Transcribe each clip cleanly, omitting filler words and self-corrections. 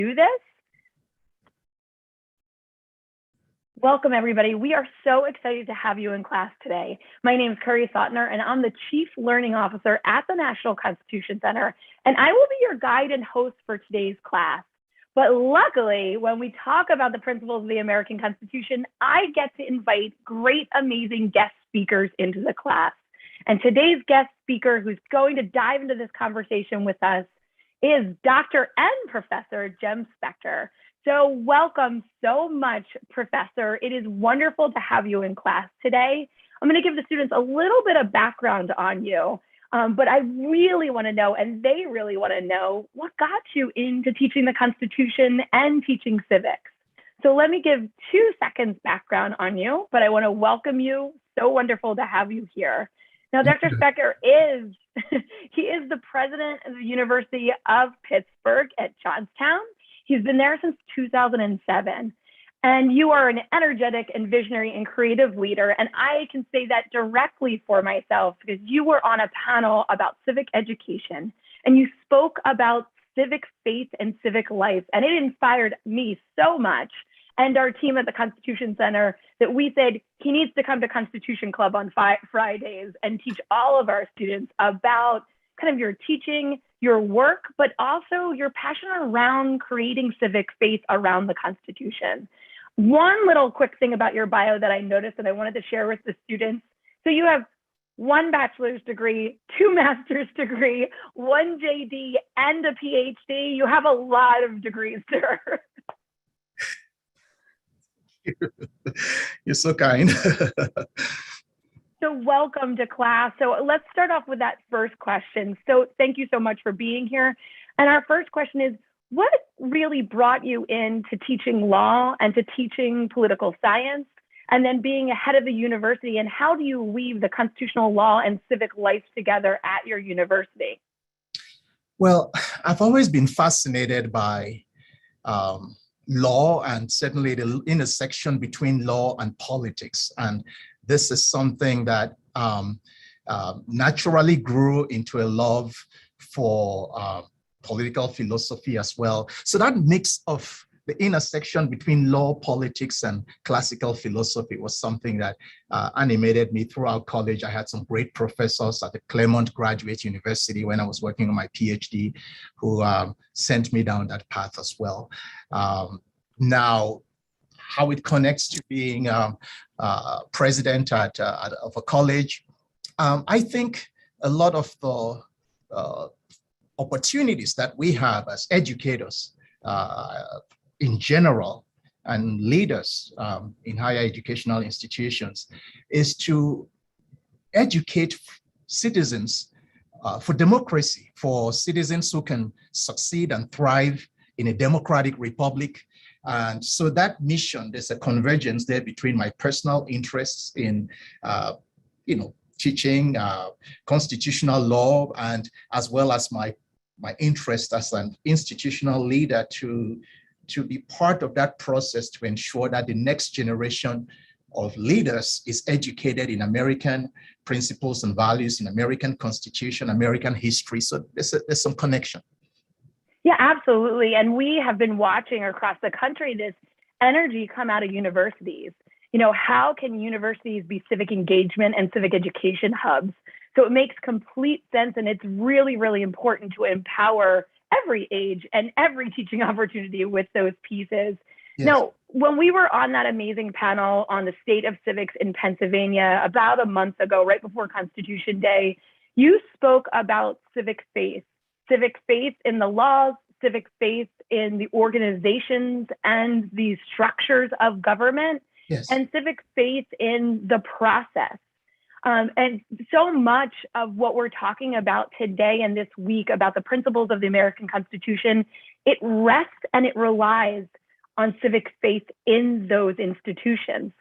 do this. Welcome, everybody. We are so excited to have you in class today. My name is Curry Sotner, and I'm the Chief Learning Officer at the National Constitution Center, and I will be your guide and host for today's class. But luckily, when we talk about the principles of the American Constitution, I get to invite great, amazing guest speakers into the class. And today's guest speaker who's going to dive into this conversation with us is Dr. and Professor Jem Spectar. So welcome so much, Professor. It is wonderful to have you in class today. I'm going to give the students a little bit of background on you, but I really want to know, and they really want to know, what got you into teaching the Constitution and teaching civics? So let me give 2 seconds background on you, but I want to welcome you. So wonderful to have you here. Now, Dr. Spectar is, he is the president of the University of Pittsburgh at Johnstown. He's been there since 2007. And you are an energetic and visionary and creative leader. And I can say that directly for myself because you were on a panel about civic education and you spoke about civic faith and civic life. And it inspired me so much and our team at the Constitution Center that we said he needs to come to Constitution Club on Fridays and teach all of our students about kind of your teaching, your work, but also your passion around creating civic faith around the Constitution. One little quick thing about your bio that I noticed that I wanted to share with the students. So you have 1 bachelor's degree, 2 master's degree, 1 JD, and a PhD. You have a lot of degrees, sir. You're so kind. So welcome to class. So let's start off with that first question. So thank you so much for being here. And our first question is, what really brought you into teaching law and to teaching political science and then being a head of the university? And how do you weave the constitutional law and civic life together at your university? Well, I've always been fascinated by law and certainly the intersection between law and politics. And this is something that naturally grew into a love for political philosophy as well. So that mix of the intersection between law, politics, and classical philosophy was something that animated me throughout college. I had some great professors at the Claremont Graduate University when I was working on my PhD who sent me down that path as well. Now, how it connects to being president of a college, I think a lot of the opportunities that we have as educators in general and leaders in higher educational institutions is to educate citizens for democracy, for citizens who can succeed and thrive in a democratic republic. And so that mission, there's a convergence there between my personal interests in, teaching constitutional law, and as well as my interest as an institutional leader to be part of that process to ensure that the next generation of leaders is educated in American principles and values, in American Constitution, American history. So there's some connection. Yeah, absolutely. And we have been watching across the country this energy come out of universities. You know, how can universities be civic engagement and civic education hubs? So it makes complete sense. And it's really, really important to empower every age and every teaching opportunity with those pieces. Yes. Now, when we were on that amazing panel on the state of civics in Pennsylvania about a month ago, right before Constitution Day, you spoke about civic faith in the laws, civic faith in the organizations and the structures of government, yes, and civic faith in the process. And so much of what we're talking about today and this week about the principles of the American Constitution, it rests and it relies on civic faith in those institutions.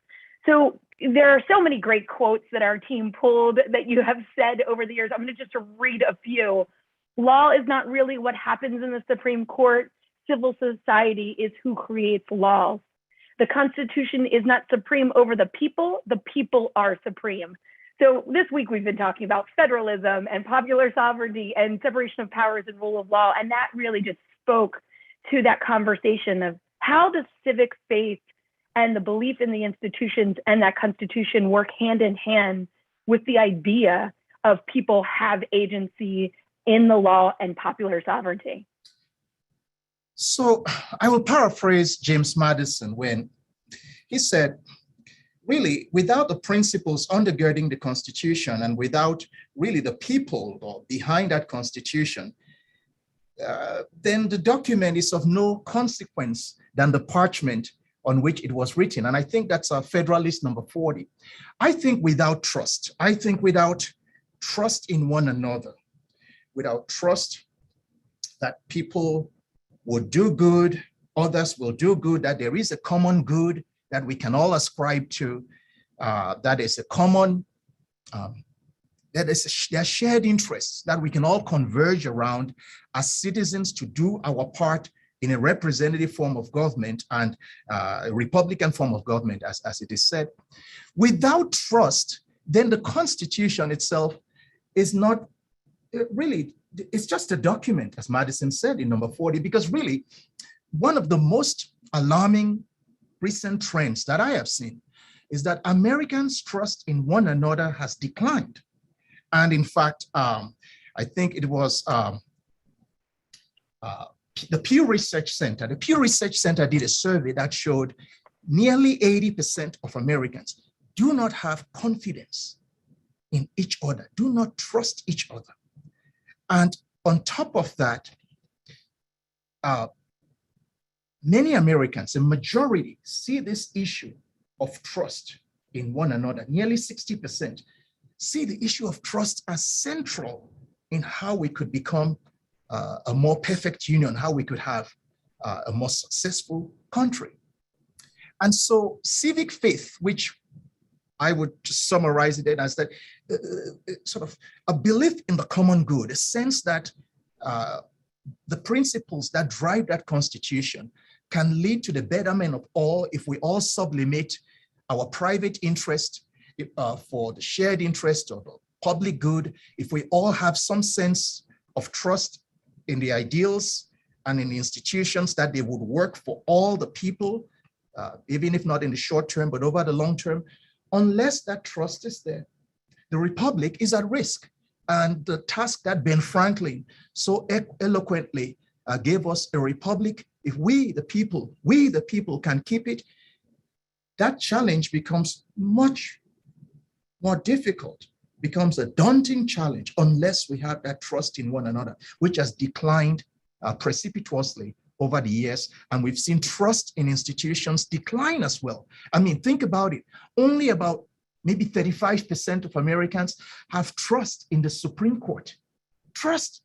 So there are so many great quotes that our team pulled that you have said over the years. I'm going to just read a few. Law is not really what happens in the Supreme Court. Civil society is who creates laws. The Constitution is not supreme over the people are supreme. So this week we've been talking about federalism and popular sovereignty and separation of powers and rule of law, and that really just spoke to that conversation of how does civic faith and the belief in the institutions and that Constitution work hand in hand with the idea of people have agency in the law and popular sovereignty? So I will paraphrase James Madison when he said, really, without the principles undergirding the Constitution and without really the people behind that Constitution, then the document is of no consequence than the parchment on which it was written. And I think that's Federalist number 40. I think without trust in one another, without trust that people will do good, others will do good, that there is a common good that we can all ascribe to, that is a common, there are shared interests that we can all converge around as citizens to do our part in a representative form of government and a Republican form of government, as it is said. Without trust, then the Constitution itself is not really, it's just a document, as Madison said in number 40, because really, one of the most alarming recent trends that I have seen is that Americans' trust in one another has declined. And in fact, I think it was the Pew Research Center. The Pew Research Center did a survey that showed nearly 80% of Americans do not have confidence in each other, do not trust each other. And on top of that, many Americans, a majority, see this issue of trust in one another. Nearly 60% see the issue of trust as central in how we could become a more perfect union, how we could have a more successful country. And so civic faith, which I would just summarize it as that sort of a belief in the common good, a sense that the principles that drive that Constitution can lead to the betterment of all if we all sublimate our private interest for the shared interest of the public good, if we all have some sense of trust in the ideals and in the institutions that they would work for all the people, even if not in the short term, but over the long term. Unless that trust is there, the Republic is at risk. And the task that Ben Franklin so eloquently gave us, a republic, if we the people can keep it, that challenge becomes much more difficult, becomes a daunting challenge unless we have that trust in one another, which has declined precipitously over the years. And we've seen trust in institutions decline as well. I mean, think about it. Only about maybe 35% of Americans have trust in the Supreme Court. Trust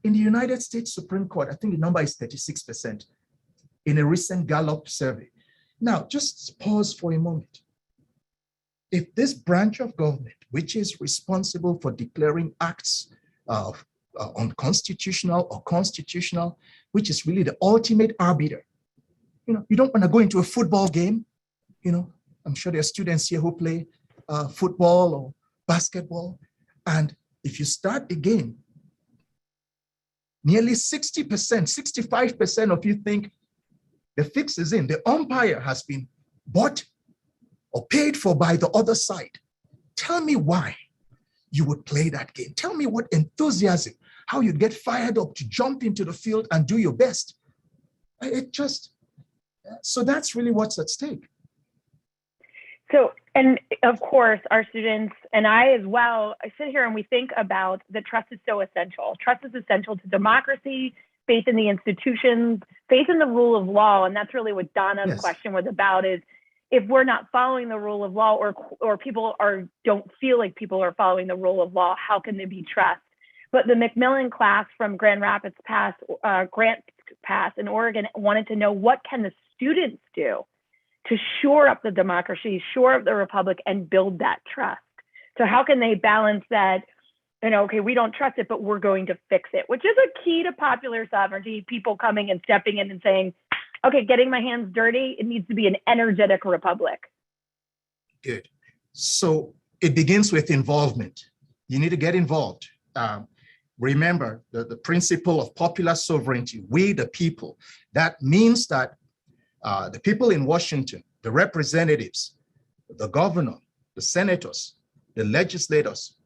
in the United States Supreme Court, I think the number is 36% in a recent Gallup survey. Now, just pause for a moment. If this branch of government, which is responsible for declaring acts of unconstitutional or constitutional, which is really the ultimate arbiter. You don't want to go into a football game. I'm sure there are students here who play football or basketball. And if you start the game, nearly 60%, 65% of you think the fix is in. The umpire has been bought or paid for by the other side. Tell me why you would play that game. Tell me what enthusiasm, how you'd get fired up to jump into the field and do your best. So that's really what's at stake. So, and of course, our students and I as well, I sit here and we think about that trust is so essential. Trust is essential to democracy, faith in the institutions, faith in the rule of law. And that's really what Donna's question was about, is if we're not following the rule of law, or people don't feel like people are following the rule of law, how can there be trust? But the Macmillan class from Grand Rapids Grant Pass in Oregon wanted to know, what can the students do to shore up the democracy, shore up the republic, and build that trust? So how can they balance that, okay, we don't trust it, but we're going to fix it, which is a key to popular sovereignty, people coming and stepping in and saying, okay, getting my hands dirty, it needs to be an energetic republic. Good. So it begins with involvement. You need to get involved. remember the principle of popular sovereignty, we the people. That means that the people in Washington, the representatives, the governor, the senators, the legislators,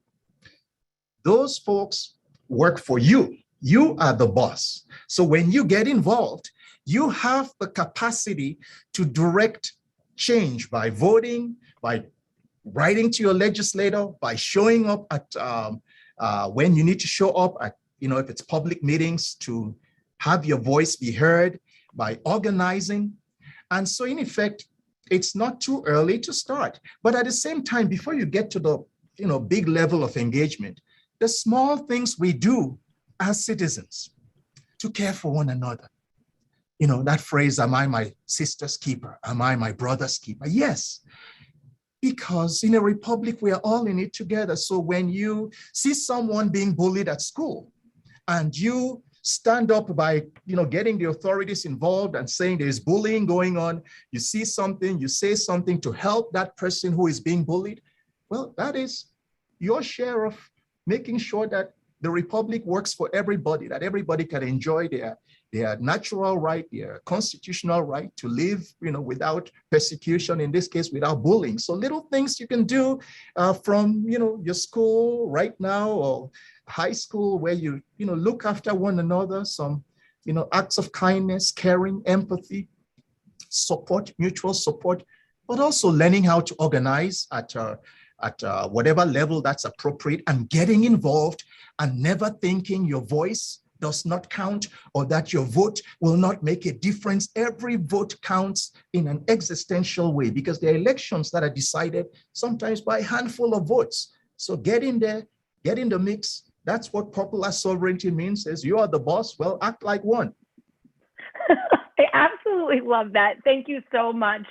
those folks work for you. You are the boss. So when you get involved, you have the capacity to direct change by voting, by writing to your legislator, by showing up at when you need to show up at, if it's public meetings, to have your voice be heard, by organizing. And so in effect, it's not too early to start. But at the same time, before you get to the big level of engagement, the small things we do as citizens to care for one another. That phrase, am I my sister's keeper? Am I my brother's keeper? Yes, because in a republic, we are all in it together. So when you see someone being bullied at school and you stand up by, getting the authorities involved and saying there's bullying going on, you see something, you say something to help that person who is being bullied, well, that is your share of making sure that the republic works for everybody, that everybody can enjoy their natural right, their constitutional right to live, without persecution, in this case, without bullying. So little things you can do from, your school right now or high school, where you, look after one another, some, acts of kindness, caring, empathy, support, mutual support, but also learning how to organize at whatever level that's appropriate, and getting involved and never thinking your voice does not count or that your vote will not make a difference. Every vote counts in an existential way, because there are elections that are decided sometimes by a handful of votes. So get in there, get in the mix. That's what popular sovereignty means, is you are the boss, well, act like one. I absolutely love that. Thank you so much.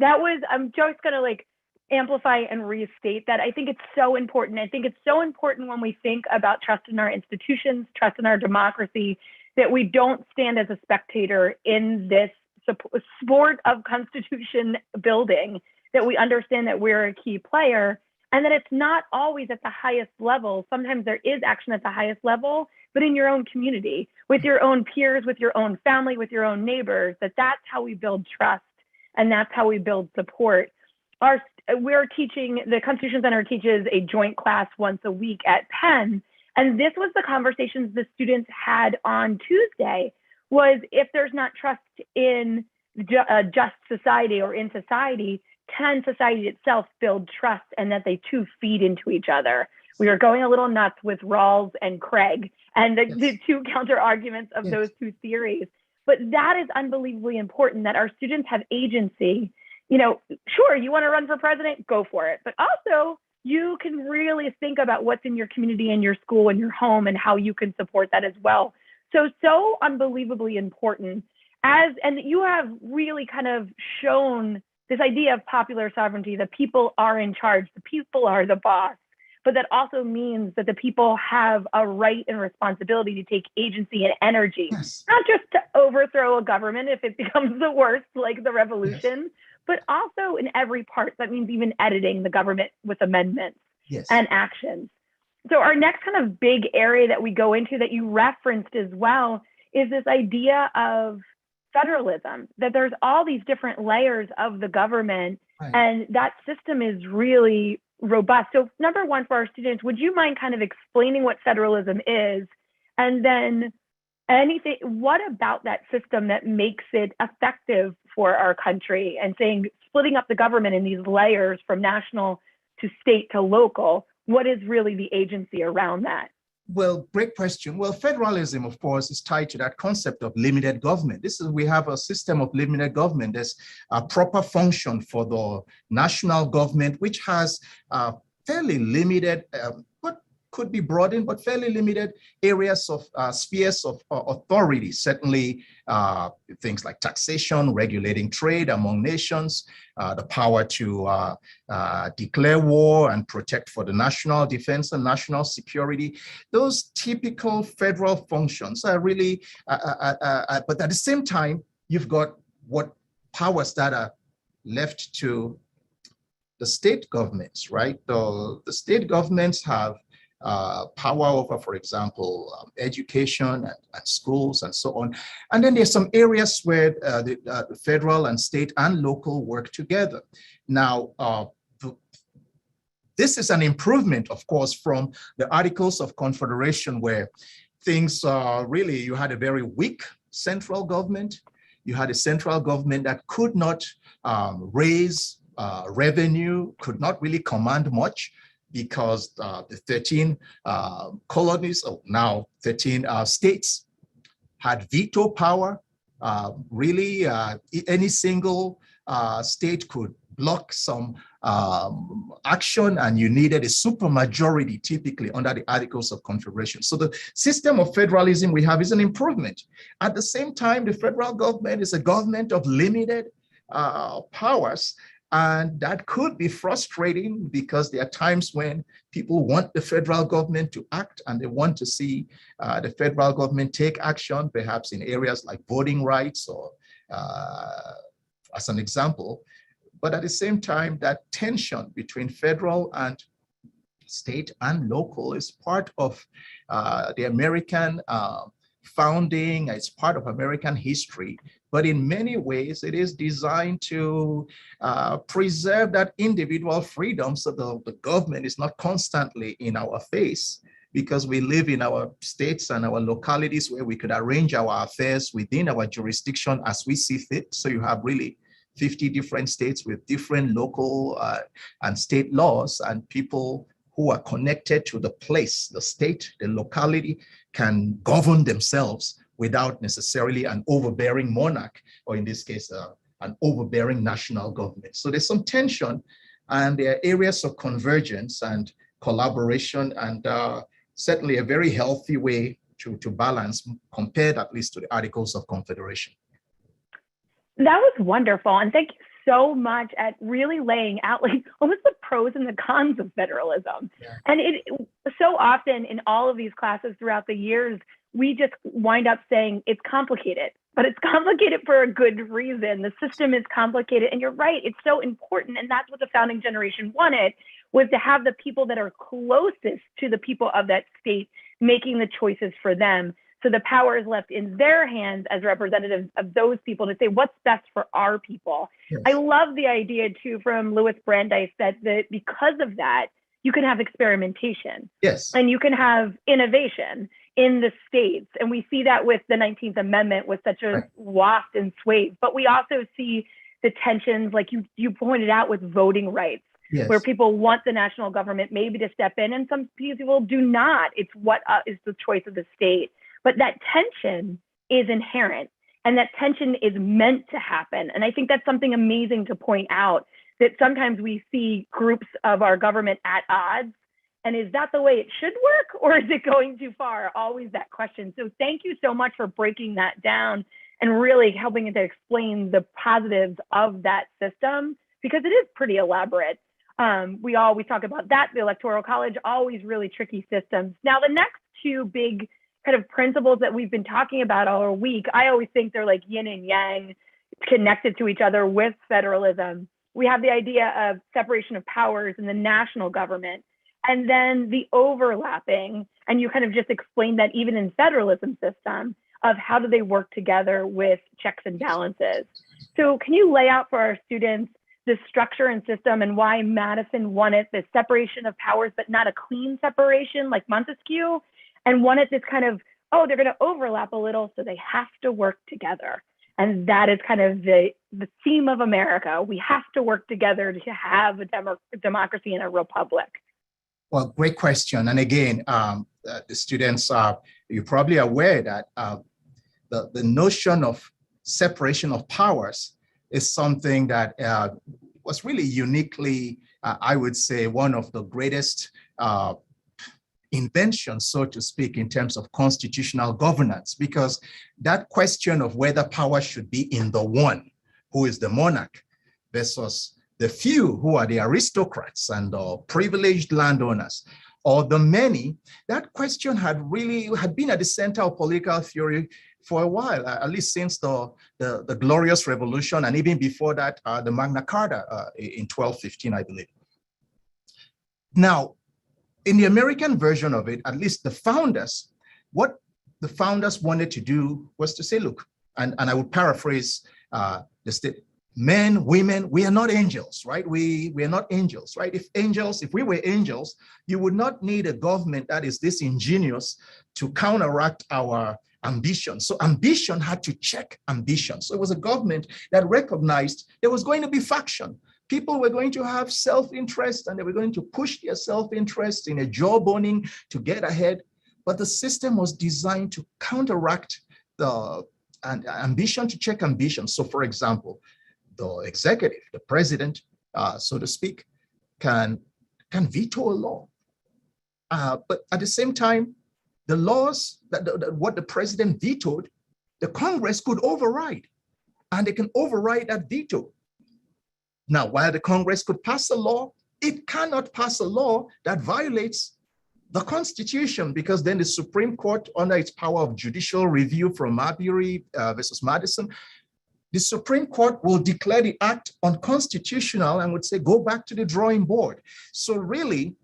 I'm just going to amplify and restate that. I think it's so important. I think it's so important when we think about trust in our institutions, trust in our democracy, that we don't stand as a spectator in this sport of constitution building, that we understand that we're a key player, and that it's not always at the highest level. Sometimes there is action at the highest level, but in your own community, with your own peers, with your own family, with your own neighbors, that's how we build trust, and that's how we build support. The Constitution Center teaches a joint class once a week at Penn. And this was the conversations the students had on Tuesday, was if there's not trust in just society or in society, can society itself build trust, and that they too feed into each other? We are going a little nuts with Rawls and Craig and the two counter arguments of those two theories. But that is unbelievably important, that our students have agency. Sure, you want to run for president, go for it. But also, you can really think about what's in your community and your school and your home and how you can support that as well. So unbelievably important. And you have really kind of shown this idea of popular sovereignty, the people are in charge, the people are the boss. But that also means that the people have a right and responsibility to take agency and energy, not just to overthrow a government if it becomes the worst, like the revolution, but also in every part. That means even editing the government with amendments and actions. So our next kind of big area that we go into, that you referenced as well, is this idea of federalism, that there's all these different layers of the government, and that system is really robust. So number one, for our students, would you mind kind of explaining what federalism is? And then what about that system that makes it effective for our country, and splitting up the government in these layers from national to state to local? What is really the agency around that? Well, great question. Well, federalism, of course, is tied to that concept of limited government. We have a system of limited government. There's a proper function for the national government, which has fairly limited, but could be broadened, but fairly limited areas of spheres of authority. Certainly things like taxation, regulating trade among nations, the power to declare war and protect for the national defense and national security. Those typical federal functions are really, but at the same time, you've got what powers that are left to the state governments, right? The state governments have power over, for example, education and schools and so on. And then there's some areas where the federal and state and local work together. Now, this is an improvement, of course, from the Articles of Confederation, where things really, you had a very weak central government. You had a central government that could not raise revenue, could not really command much, because the 13 colonies, or now 13 states, had veto power. Really, any single state could block some action, and you needed a supermajority typically under the Articles of Confederation. So the system of federalism we have is an improvement. At the same time, the federal government is a government of limited powers, and that could be frustrating, because there are times when people want the federal government to act, and they want to see the federal government take action, perhaps in areas like voting rights, or as an example. But at the same time, that tension between federal and state and local is part of the American founding. It's part of American history. But in many ways, it is designed to preserve that individual freedom, so the government is not constantly in our face, because we live in our states and our localities where we could arrange our affairs within our jurisdiction as we see fit. So you have really 50 different states with different local and state laws, and people who are connected to the place, the state, the locality, can govern themselves without necessarily an overbearing monarch, or in this case, an overbearing national government. So there's some tension, and there are areas of convergence and collaboration, and certainly a very healthy way to balance, compared at least to the Articles of Confederation. That was wonderful. And thank you so much at really laying out like almost the pros and the cons of federalism. Yeah. And it so often in all of these classes throughout the years, we just wind up saying it's complicated, but it's complicated for a good reason. The system is complicated, and you're right, it's so important. And that's what the founding generation wanted, was to have the people that are closest to the people of that state making the choices for them. So the power is left in their hands as representatives of those people to say what's best for our people. Yes. I love the idea too from Louis Brandeis that because of that, you can have experimentation. Yes. And you can have innovation in the states. And we see that with the 19th Amendment with such a waft and sway. But we also see the tensions, like you pointed out, with voting rights. Yes. Where people want the national government maybe to step in, and some people do not. It's what is the choice of the state. But that tension is inherent, and that tension is meant to happen. And I think that's something amazing to point out, that sometimes we see groups of our government at odds. And is that the way it should work, or is it going too far? Always that question. So thank you so much for breaking that down and really helping to explain the positives of that system, because it is pretty elaborate. We always talk about that, the Electoral College, always really tricky systems. Now, the next two big kind of principles that we've been talking about all week, I always think they're like yin and yang, connected to each other with federalism. We have the idea of separation of powers in the national government, and then the overlapping, and you kind of just explained that even in federalism system, of how do they work together with checks and balances. So can you lay out for our students the structure and system, and why Madison wanted the separation of powers, but not a clean separation like Montesquieu, and wanted this kind of, oh, they're going to overlap a little, so they have to work together. And that is kind of the theme of America. We have to work together to have a democracy and a republic. Well, great question. And again, the students, you're probably aware that the notion of separation of powers is something that was really uniquely, I would say, one of the greatest inventions, so to speak, in terms of constitutional governance, because that question of whether power should be in the one, who is the monarch, versus the few, who are the aristocrats and the privileged landowners, or the many, that question had been at the center of political theory for a while, at least since the Glorious Revolution, and even before that, the Magna Carta in 1215, I believe. Now, In the American version of it, at least the founders, what the founders wanted to do was to say, look, and I would paraphrase the state, men, women, we are not angels, right? We are not angels, right? If we were angels, you would not need a government that is this ingenious to counteract our ambition. So ambition had to check ambition. So it was a government that recognized there was going to be faction. People were going to have self-interest and they were going to push their self-interest in a jawboning to get ahead. But the system was designed to counteract the ambition, to check ambition. So for example, the executive, the president, so to speak, can veto a law. But at the same time, the laws, what the president vetoed, the Congress could override, and they can override that veto. Now, while the Congress could pass a law, it cannot pass a law that violates the Constitution, because then the Supreme Court, under its power of judicial review from Marbury versus Madison, the Supreme Court will declare the act unconstitutional and would say, go back to the drawing board. So really,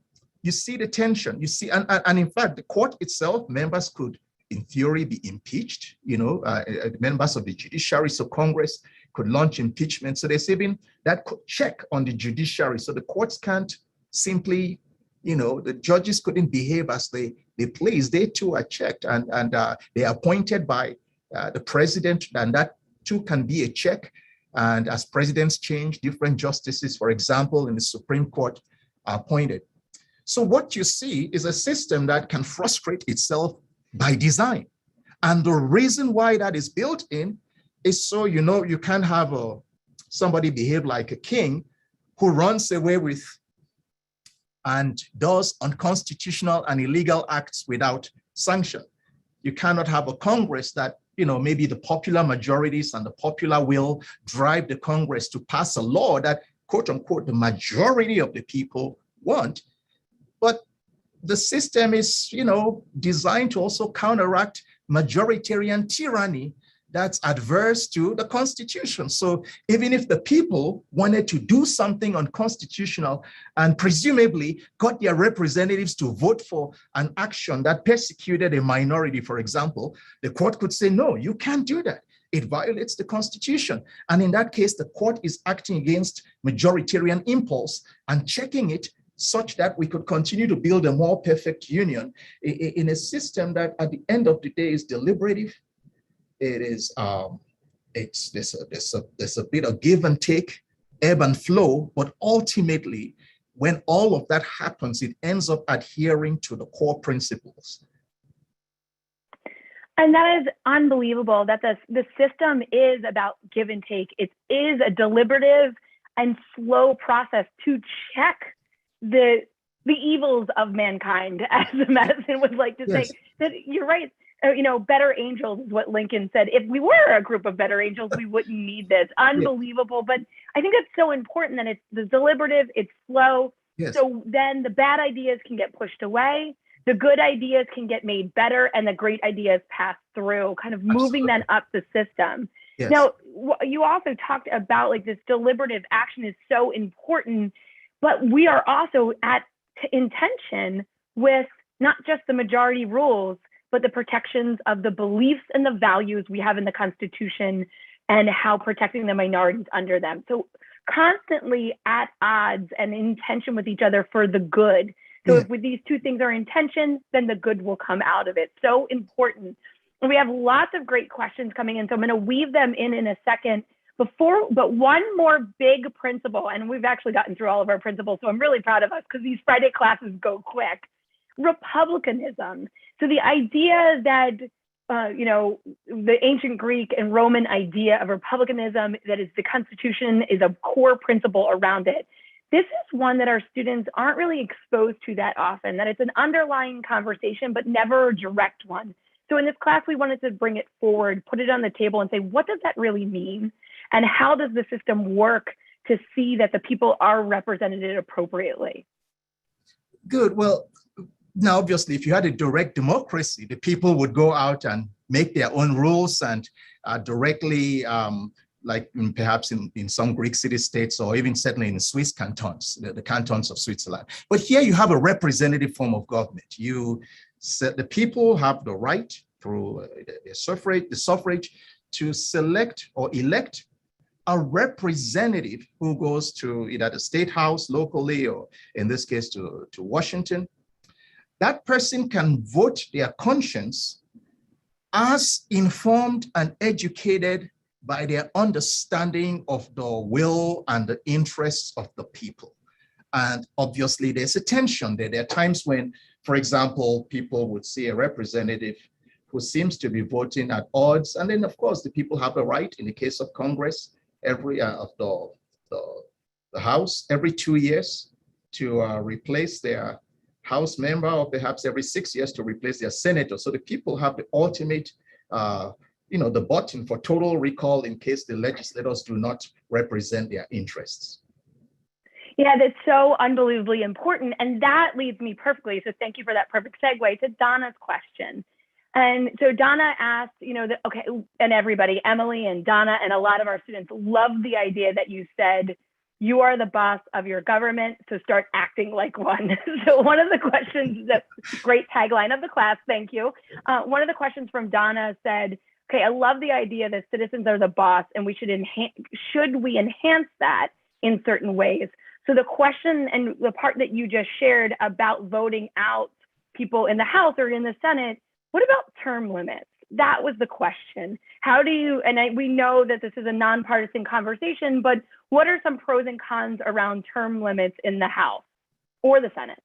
you see the tension. You see, and in fact, the court itself, members could, in theory, be impeached, members of the judiciary, so Congress could launch impeachment. So there's even that check on the judiciary. So the courts can't simply, the judges couldn't behave as they please. They too are checked, and they are appointed by the president, and that too can be a check. And as presidents change, different justices, for example, in the Supreme Court, are appointed. So what you see is a system that can frustrate itself by design. And the reason why that is built in is so, you can't have somebody behave like a king who runs away with and does unconstitutional and illegal acts without sanction. You cannot have a Congress that, maybe the popular majorities and the popular will drive the Congress to pass a law that, quote unquote, the majority of the people want. But the system is, designed to also counteract majoritarian tyranny that's adverse to the Constitution. So even if the people wanted to do something unconstitutional and presumably got their representatives to vote for an action that persecuted a minority, for example, the court could say, no, you can't do that. It violates the Constitution. And in that case, the court is acting against majoritarian impulse and checking it such that we could continue to build a more perfect union in a system that at the end of the day is deliberative. It is, there's a bit of give and take, ebb and flow, but ultimately, when all of that happens, it ends up adhering to the core principles. And that is unbelievable that the system is about give and take. It is a deliberative and slow process to check the evils of mankind, as Madison would like to say. That you're right. Better angels is what Lincoln said. If we were a group of better angels, we wouldn't need this. Unbelievable. But I think it's so important that it's deliberative, it's slow. Yes. So then the bad ideas can get pushed away, the good ideas can get made better, and the great ideas pass through, kind of moving them up the system. Yes. Now, you also talked about this deliberative action is so important, but we are also in tension with not just the majority rules, but the protections of the beliefs and the values we have in the Constitution and how protecting the minorities under them. So constantly at odds and in tension with each other for the good. So if these two things are in tension, then the good will come out of it. So important. And we have lots of great questions coming in. So I'm going to weave them in a second. But one more big principle, and we've actually gotten through all of our principles, so I'm really proud of us because these Friday classes go quick. Republicanism. So the idea that, the ancient Greek and Roman idea of republicanism, that is the Constitution is a core principle around it. This is one that our students aren't really exposed to that often, that it's an underlying conversation, but never a direct one. So in this class, we wanted to bring it forward, put it on the table and say, what does that really mean? And how does the system work to see that the people are represented appropriately? Good. Well, now, obviously, if you had a direct democracy, the people would go out and make their own rules and directly, like perhaps in some Greek city-states, or even certainly in Swiss cantons, the cantons of Switzerland. But here you have a representative form of government. You said the people have the right through the suffrage to select or elect a representative who goes to either the state house locally, or in this case to Washington. That person can vote their conscience as informed and educated by their understanding of the will and the interests of the people. And obviously there's a tension there. There are times when, for example, people would see a representative who seems to be voting at odds. And then of course the people have the right, in the case of Congress, every of the House, every 2 years to replace their House member, or perhaps every 6 years to replace their senator. So the people have the ultimate the button for total recall in case the legislators do not represent their interests. Yeah, that's so unbelievably important. And that leads me perfectly. So thank you for that perfect segue to Donna's question. And so Donna asked, okay, and everybody, Emily and Donna and a lot of our students love the idea that you said, you are the boss of your government, so start acting like one. So one of the questions, that great tagline of the class, thank you. One of the questions from Donna said, okay, I love the idea that citizens are the boss and we should we enhance that in certain ways? So the question and the part that you just shared about voting out people in the House or in the Senate, what about term limits? That was the question. How do you, we know that this is a nonpartisan conversation, but what are some pros and cons around term limits in the House or the Senate?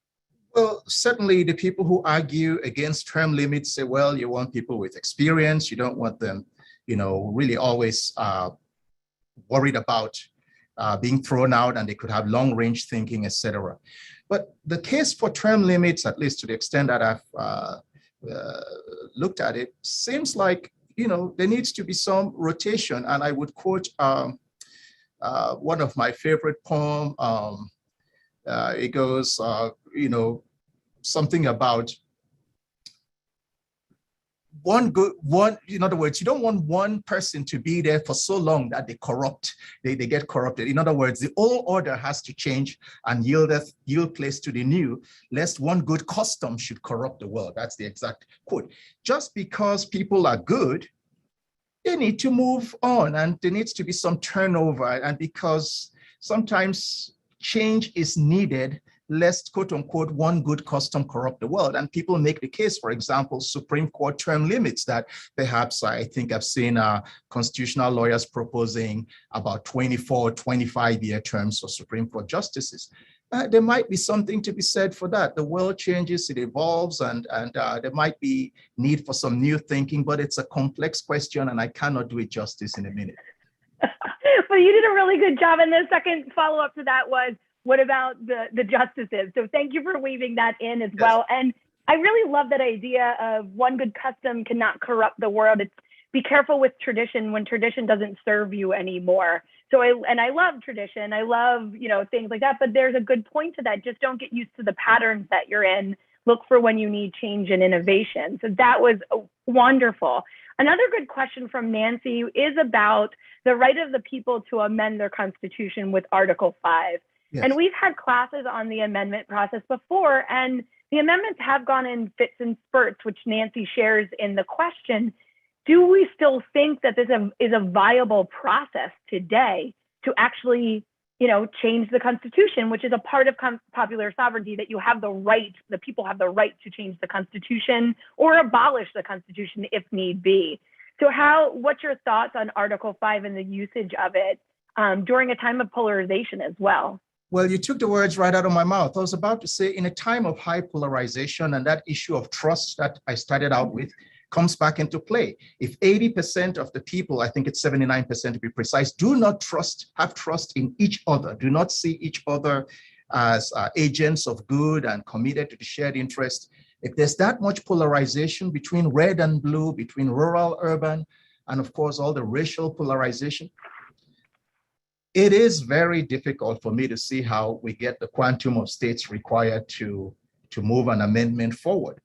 Well, certainly the people who argue against term limits say, well, you want people with experience. You don't want them, really always worried about being thrown out, and they could have long range thinking, etc. But the case for term limits, at least to the extent that I've looked at it, seems like, there needs to be some rotation. And I would quote one of my favorite poems. It goes, something about in other words, you don't want one person to be there for so long that they get corrupted. In other words, the old order has to change and yield place to the new, lest one good custom should corrupt the world. That's the exact quote. Just because people are good, they need to move on, and there needs to be some turnover. And because sometimes change is needed, lest, quote unquote, one good custom corrupt the world. And people make the case, for example, Supreme Court term limits, that perhaps I think I've seen constitutional lawyers proposing about 24, 25-year terms for Supreme Court justices. There might be something to be said for that. The world changes, it evolves, and there might be need for some new thinking, but it's a complex question and I cannot do it justice in a minute. Well, you did a really good job. And the second follow-up to that was, what about the justices? So thank you for weaving that in as well. And I really love that idea of one good custom cannot corrupt the world. It's be careful with tradition when tradition doesn't serve you anymore. So I love tradition. I love, things like that, but there's a good point to that. Just don't get used to the patterns that you're in. Look for when you need change and innovation. So that was wonderful. Another good question from Nancy is about the right of the people to amend their constitution with Article 5. Yes. And we've had classes on the amendment process before, and the amendments have gone in fits and spurts, which Nancy shares in the question. Do we still think that this is a viable process today to actually, change the Constitution, which is a part of popular sovereignty, that you have the right, the people have the right to change the Constitution or abolish the Constitution if need be? So what's your thoughts on Article 5 and the usage of it during a time of polarization as well? Well, you took the words right out of my mouth. I was about to say, in a time of high polarization, and that issue of trust that I started out with comes back into play. If 80% of the people, I think it's 79% to be precise, do not have trust in each other, do not see each other as agents of good and committed to the shared interest, if there's that much polarization between red and blue, between rural, urban, and of course, all the racial polarization, it is very difficult for me to see how we get the quantum of states required to move an amendment forward.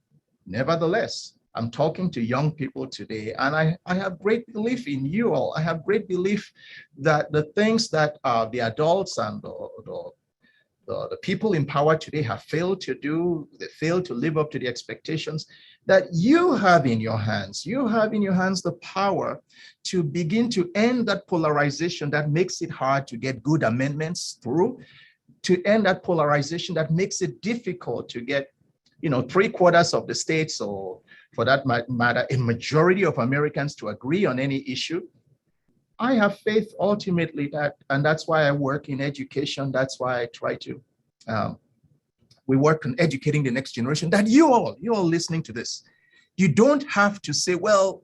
Nevertheless, I'm talking to young people today, and I have great belief in you all. I have great belief that the things that the adults and the people in power today have failed to do, they failed to live up to the expectations that you have in your hands. You have in your hands the power to begin to end that polarization that makes it hard to get good amendments through, to end that polarization that makes it difficult to get, 3/4 of the states, or for that matter, a majority of Americans to agree on any issue. I have faith ultimately and that's why I work in education. That's why I try to, we work on educating the next generation, that you all listening to this, you don't have to say, well,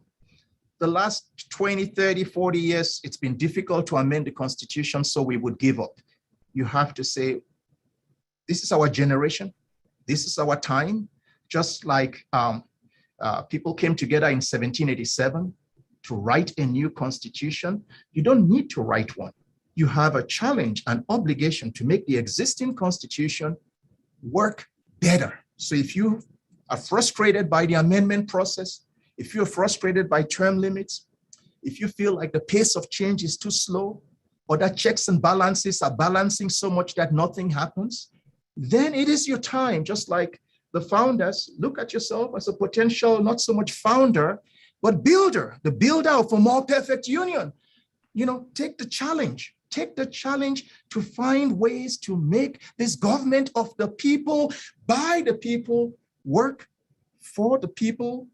the last 20, 30, 40 years, it's been difficult to amend the Constitution, so we would give up. You have to say, this is our generation. This is our time. Just like people came together in 1787 to write a new constitution, you don't need to write one. You have a challenge, an obligation to make the existing constitution work better. So if you are frustrated by the amendment process, if you're frustrated by term limits, if you feel like the pace of change is too slow, or that checks and balances are balancing so much that nothing happens, then it is your time. Just like the founders, look at yourself as a potential, not so much founder, but builder, the builder of a more perfect union. Take the challenge. Take the challenge to find ways to make this government of the people, by the people, work for the people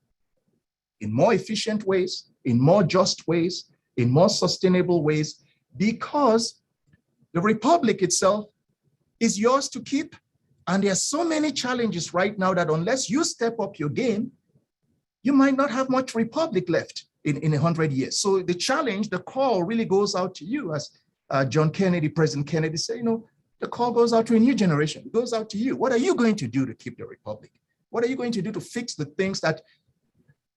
in more efficient ways, in more just ways, in more sustainable ways, because the republic itself is yours to keep. And there are so many challenges right now that unless you step up your game, you might not have much republic left in 100 years. So the challenge, the call really goes out to you, as President Kennedy said, the call goes out to a new generation. It goes out to you. What are you going to do to keep the republic? What are you going to do to fix the things that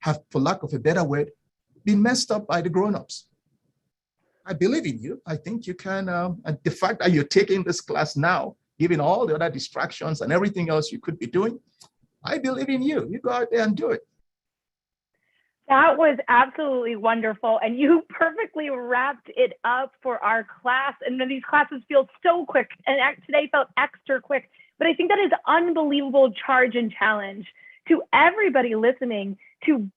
have, for lack of a better word, been messed up by the grown-ups? I believe in you. I think you can, and the fact that you're taking this class now, given all the other distractions and everything else you could be doing, I believe in you. You go out there and do it. That was absolutely wonderful. And you perfectly wrapped it up for our class. And then these classes feel so quick, and today felt extra quick. But I think that is unbelievable charge and challenge to everybody listening to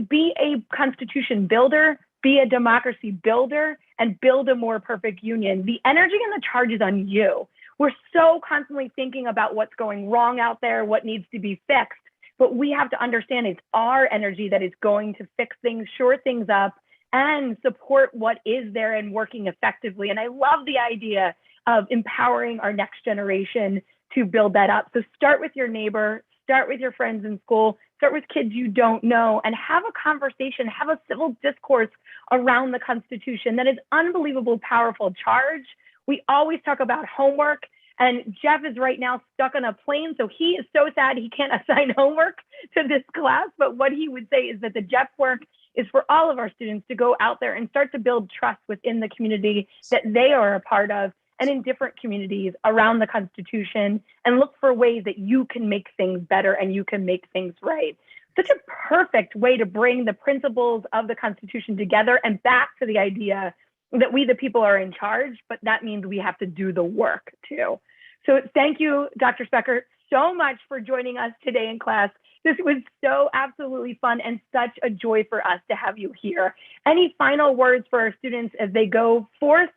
be a constitution builder, be a democracy builder, and build a more perfect union. The energy and the charge is on you. We're so constantly thinking about what's going wrong out there, what needs to be fixed. But we have to understand it's our energy that is going to fix things, shore things up, and support what is there and working effectively. And I love the idea of empowering our next generation to build that up. So start with your neighbor, start with your friends in school, start with kids you don't know, and have a conversation, have a civil discourse around the Constitution. That is unbelievable, powerful charge. We always talk about homework. And Jeff is right now stuck on a plane, so he is so sad he can't assign homework to this class. But what he would say is that the Jeff work is for all of our students to go out there and start to build trust within the community that they are a part of, and in different communities around the Constitution, and look for ways that you can make things better and you can make things right. Such a perfect way to bring the principles of the Constitution together and back to the idea that we, the people, are in charge, but that means we have to do the work too. So thank you, Dr. Spectar, so much for joining us today in class. This was so absolutely fun and such a joy for us to have you here. Any final words for our students as they go forth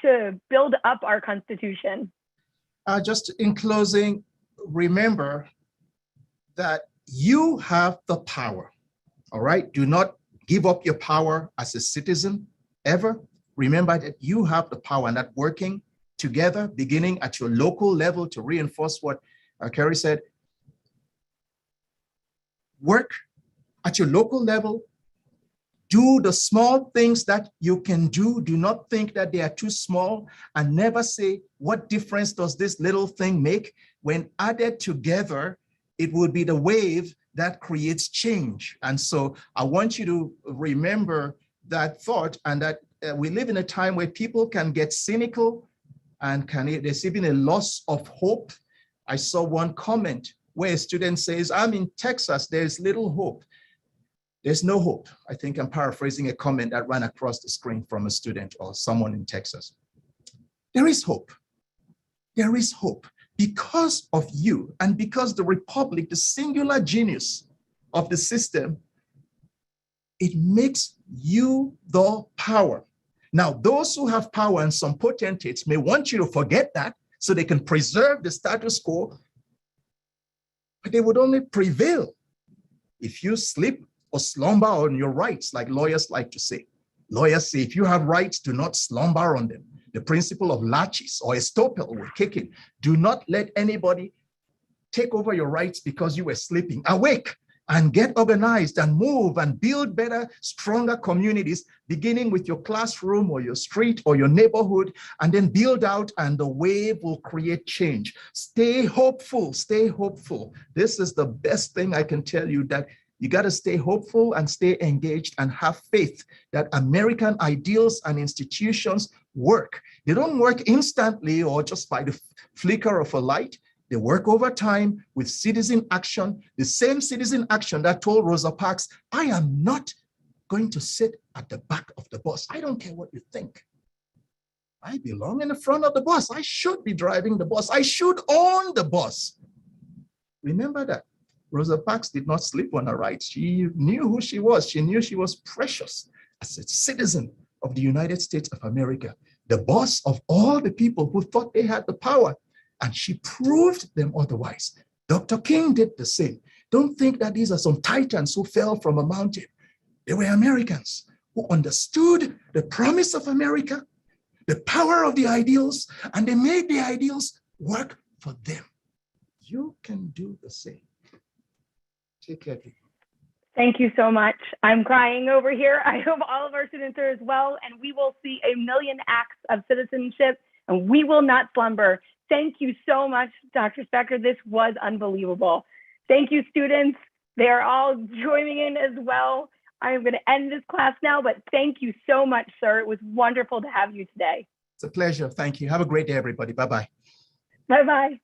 to build up our Constitution? Just in closing, remember that you have the power, all right? Do not give up your power as a citizen, ever. Remember that you have the power, and that working together, beginning at your local level, to reinforce what Kerry said, work at your local level, do the small things that you can do. Do not think that they are too small, and never say, what difference does this little thing make? When added together, it will be the wave that creates change. And so I want you to remember that thought, and that we live in a time where people can get cynical, and there's even a loss of hope. I saw one comment where a student says, I'm in Texas, there's little hope. There's no hope. I think I'm paraphrasing a comment that ran across the screen from a student or someone in Texas. There is hope. There is hope because of you and because the Republic, the singular genius of the system, it makes you the power. Now, those who have power and some potentates may want you to forget that so they can preserve the status quo, but they would only prevail if you sleep or slumber on your rights, like lawyers like to say. Lawyers say, if you have rights, do not slumber on them. The principle of laches or estoppel will kick in. Do not let anybody take over your rights because you were sleeping. Awake and get organized and move and build better, stronger communities, beginning with your classroom or your street or your neighborhood, and then build out, and the wave will create change. Stay hopeful, stay hopeful. This is the best thing I can tell you, that you got to stay hopeful and stay engaged and have faith that American ideals and institutions work. They don't work instantly or just by the flicker of a light. They work over time with citizen action, the same citizen action that told Rosa Parks, I am not going to sit at the back of the bus. I don't care what you think. I belong in the front of the bus. I should be driving the bus. I should own the bus. Remember that. Rosa Parks did not sleep on her rights. She knew who she was. She knew she was precious as a citizen of the United States of America, the boss of all the people who thought they had the power. And she proved them otherwise. Dr. King did the same. Don't think that these are some titans who fell from a mountain. They were Americans who understood the promise of America, the power of the ideals, and they made the ideals work for them. You can do the same. Take care, people. Thank you so much. I'm crying over here. I hope all of our students are as well, and we will see a million acts of citizenship, and we will not slumber. Thank you so much, Dr. Spectar. This was unbelievable. Thank you, students. They are all joining in as well. I'm going to end this class now, but thank you so much, sir. It was wonderful to have you today. It's a pleasure. Thank you. Have a great day, everybody. Bye-bye. Bye-bye.